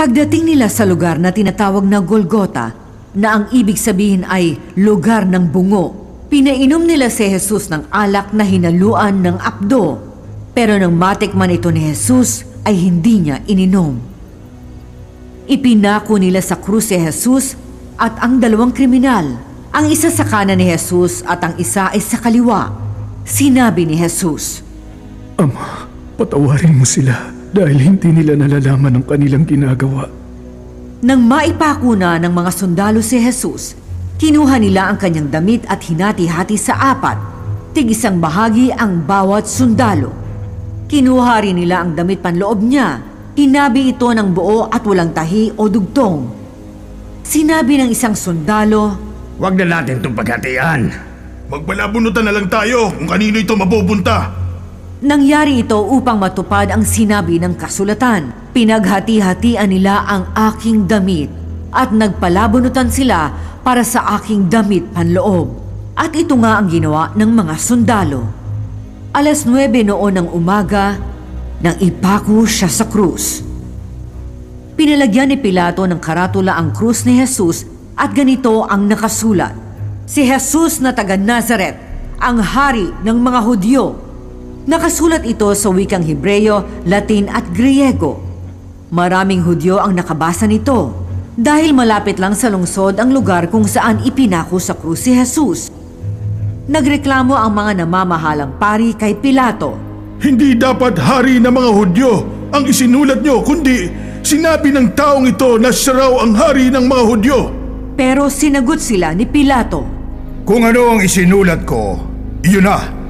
Pagdating nila sa lugar na tinatawag na Golgota, na ang ibig sabihin ay lugar ng bungo, pinainom nila si Jesus ng alak na hinaluan ng apdo. Pero nang matikman ito ni Jesus, ay hindi niya ininom. Ipinako nila sa krus si Jesus at ang dalawang kriminal, ang isa sa kanan ni Jesus at ang isa ay sa kaliwa. Sinabi ni Jesus, Ama, patawarin mo sila dahil hindi nila nalalaman ang kanilang ginagawa. Nang maipako na ng mga sundalo si Jesus, kinuha nila ang kanyang damit at hinati-hati sa apat, tig-isang bahagi ang bawat sundalo. Kinuha rin nila ang damit panloob niya, hinabi ito ng buo at walang tahi o dugtong. Sinabi ng isang sundalo, "Huwag na natin itong paghatian. Magbalabunutan na lang tayo kung kanino ito mabubunta." Nangyari ito upang matupad ang sinabi ng kasulatan. Pinaghati-hatian nila ang aking damit at nagpalabunutan sila para sa aking damit panloob. At ito nga ang ginawa ng mga sundalo. 9:00 noon ng umaga nang ipako siya sa krus. Pinalagyan ni Pilato ng karatula ang krus ni Jesus at ganito ang nakasulat, "Si Jesus na taga Nazaret, ang hari ng mga Hudyo." Nakasulat ito sa wikang Hebreyo, Latin at Griego. Maraming Hudyo ang nakabasa nito dahil malapit lang sa lungsod ang lugar kung saan ipinako sa krus si Jesus. Nagreklamo ang mga namamahalang pari kay Pilato. Hindi dapat hari ng mga Hudyo ang isinulat nyo, kundi sinabi ng taong ito na siya raw ang hari ng mga Hudyo. Pero sinagot sila ni Pilato, Kung ano ang isinulat ko, iyon na.